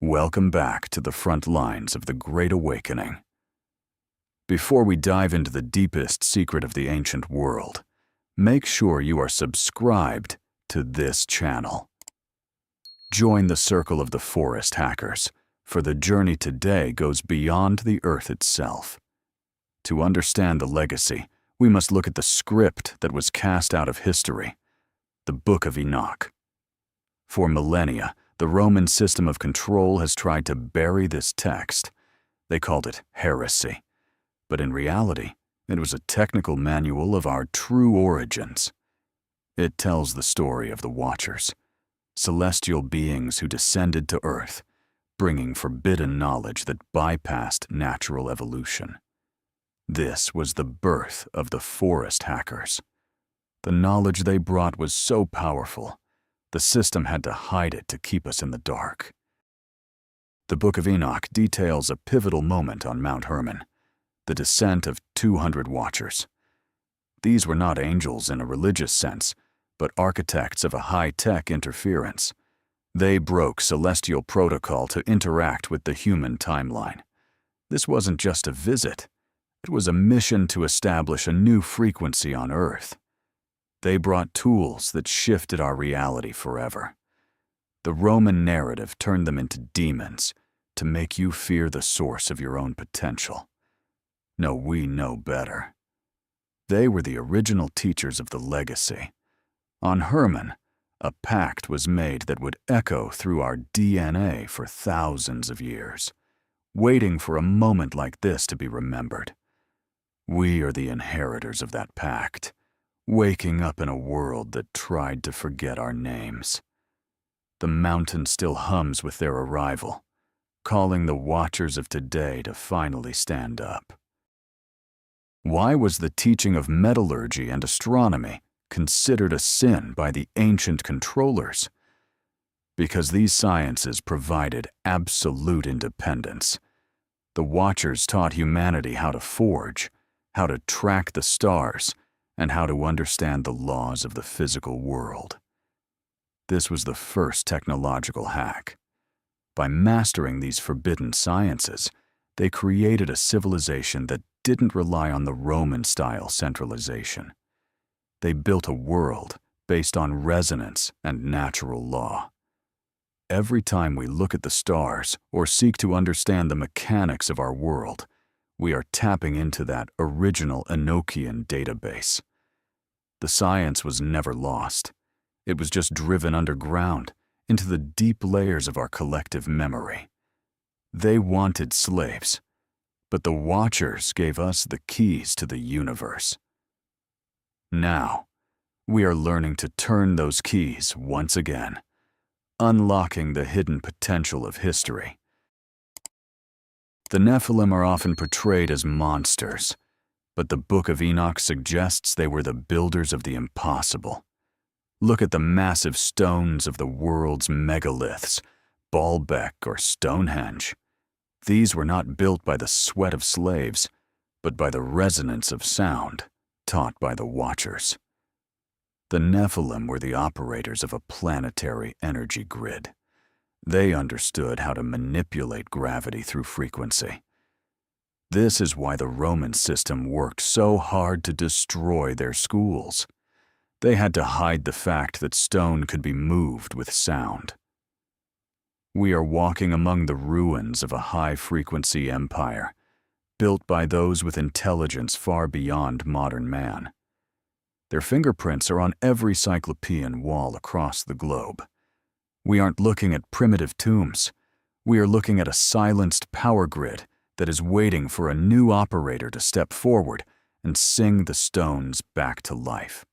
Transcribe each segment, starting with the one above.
Welcome back to the front lines of the Great Awakening. Before we dive into the deepest secret of the ancient world, make sure you are subscribed to this channel. Join the circle of the forest hackers, for the journey today goes beyond the earth itself. To understand the legacy, we must look at the script that was cast out of history, the Book of Enoch. For millennia, the Roman system of control has tried to bury this text. They called it heresy. But in reality, it was a technical manual of our true origins. It tells the story of the Watchers, celestial beings who descended to Earth, bringing forbidden knowledge that bypassed natural evolution. This was the birth of the forest hackers. The knowledge they brought was so powerful, the system had to hide it to keep us in the dark. The Book of Enoch details a pivotal moment on Mount Hermon, the descent of 200 Watchers. These were not angels in a religious sense, but architects of a high-tech interference. They broke celestial protocol to interact with the human timeline. This wasn't just a visit. It was a mission to establish a new frequency on Earth. They brought tools that shifted our reality forever. The Roman narrative turned them into demons to make you fear the source of your own potential. No, we know better. They were the original teachers of the legacy. On Hermon, a pact was made that would echo through our DNA for thousands of years, waiting for a moment like this to be remembered. We are the inheritors of that pact, waking up in a world that tried to forget our names. The mountain still hums with their arrival, calling the Watchers of today to finally stand up. Why was the teaching of metallurgy and astronomy considered a sin by the ancient controllers? Because these sciences provided absolute independence. The Watchers taught humanity how to forge, how to track the stars, and how to understand the laws of the physical world. This was the first technological hack. By mastering these forbidden sciences, they created a civilization that didn't rely on the Roman-style centralization. They built a world based on resonance and natural law. Every time we look at the stars or seek to understand the mechanics of our world, we are tapping into that original Enochian database. The science was never lost. It was just driven underground into the deep layers of our collective memory. They wanted slaves, but the Watchers gave us the keys to the universe. Now, we are learning to turn those keys once again, unlocking the hidden potential of history. The Nephilim are often portrayed as monsters, but the Book of Enoch suggests they were the builders of the impossible. Look at the massive stones of the world's megaliths, Baalbek or Stonehenge. These were not built by the sweat of slaves, but by the resonance of sound taught by the Watchers. The Nephilim were the operators of a planetary energy grid. They understood how to manipulate gravity through frequency. This is why the Roman system worked so hard to destroy their schools. They had to hide the fact that stone could be moved with sound. We are walking among the ruins of a high-frequency empire, built by those with intelligence far beyond modern man. Their fingerprints are on every cyclopean wall across the globe. We aren't looking at primitive tombs. We are looking at a silenced power grid that is waiting for a new operator to step forward and sing the stones back to life.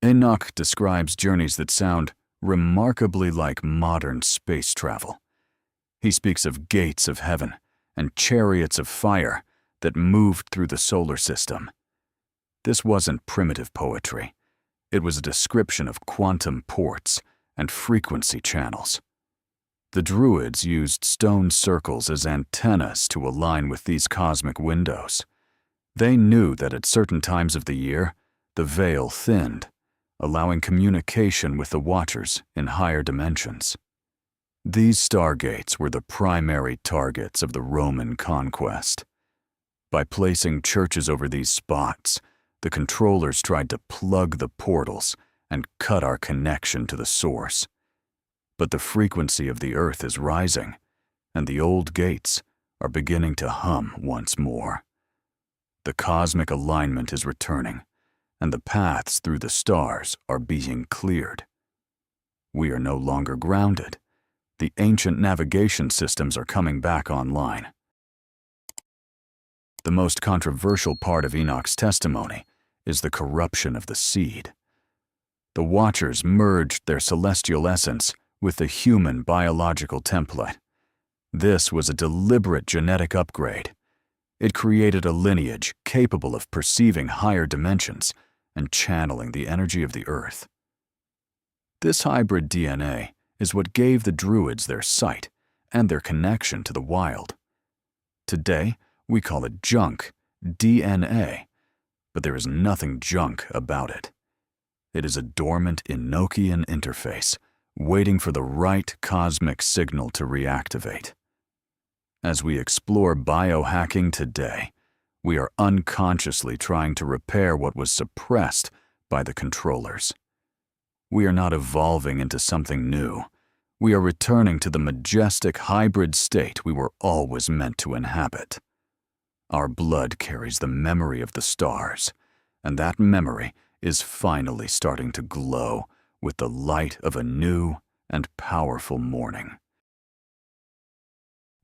Enoch describes journeys that sound remarkably like modern space travel. He speaks of gates of heaven and chariots of fire that moved through the solar system. This wasn't primitive poetry. It was a description of quantum ports and frequency channels. The Druids used stone circles as antennas to align with these cosmic windows. They knew that at certain times of the year, the veil thinned, allowing communication with the Watchers in higher dimensions. These stargates were the primary targets of the Roman conquest. By placing churches over these spots, the controllers tried to plug the portals and cut our connection to the source. But the frequency of the Earth is rising, and the old gates are beginning to hum once more. The cosmic alignment is returning, and the paths through the stars are being cleared. We are no longer grounded. The ancient navigation systems are coming back online. The most controversial part of Enoch's testimony is the corruption of the seed. The Watchers merged their celestial essence with the human biological template. This was a deliberate genetic upgrade. It created a lineage capable of perceiving higher dimensions and channeling the energy of the Earth. This hybrid DNA is what gave the Druids their sight and their connection to the wild. Today, we call it junk, DNA, but there is nothing junk about it. It is a dormant Enochian interface, waiting for the right cosmic signal to reactivate. As we explore biohacking today, we are unconsciously trying to repair what was suppressed by the controllers. We are not evolving into something new. We are returning to the majestic hybrid state we were always meant to inhabit. Our blood carries the memory of the stars, and that memory is finally starting to glow with the light of a new and powerful morning.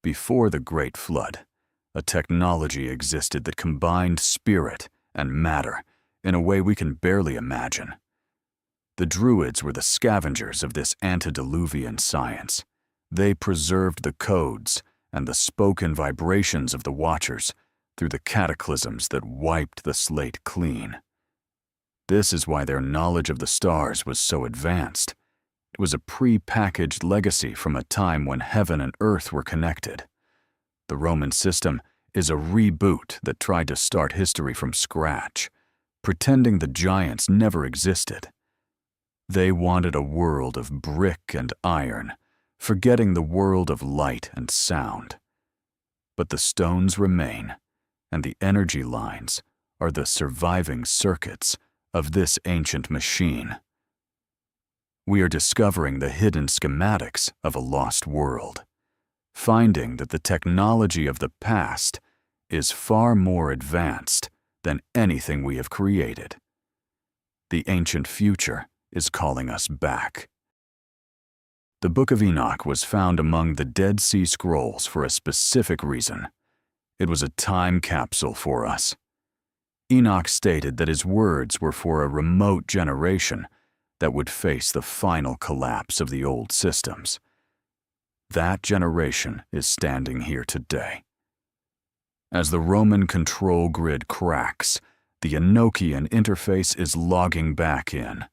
Before the Great Flood, a technology existed that combined spirit and matter in a way we can barely imagine. The Druids were the scavengers of this antediluvian science. They preserved the codes and the spoken vibrations of the Watchers through the cataclysms that wiped the slate clean. This is why their knowledge of the stars was so advanced. It was a pre-packaged legacy from a time when heaven and earth were connected. The Roman system is a reboot that tried to start history from scratch, pretending the giants never existed. They wanted a world of brick and iron, forgetting the world of light and sound. But the stones remain, and the energy lines are the surviving circuits of this ancient machine. We are discovering the hidden schematics of a lost world, finding that the technology of the past is far more advanced than anything we have created. The ancient future is calling us back. The Book of Enoch was found among the Dead Sea Scrolls for a specific reason. It was a time capsule for us. Enoch stated that his words were for a remote generation that would face the final collapse of the old systems. That generation is standing here today. As the Roman control grid cracks, the Enochian interface is logging back in.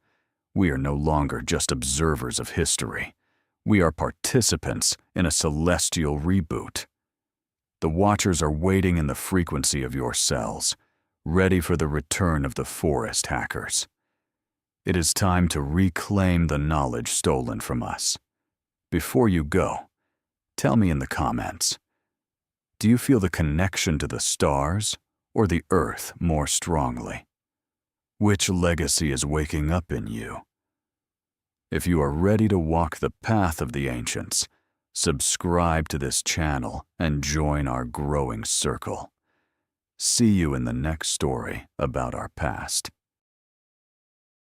We are no longer just observers of history. We are participants in a celestial reboot. The Watchers are waiting in the frequency of your cells, ready for the return of the forest hackers. It is time to reclaim the knowledge stolen from us. Before you go, tell me in the comments, do you feel the connection to the stars or the earth more strongly? Which legacy is waking up in you? If you are ready to walk the path of the ancients, subscribe to this channel and join our growing circle. See you in the next story about our past.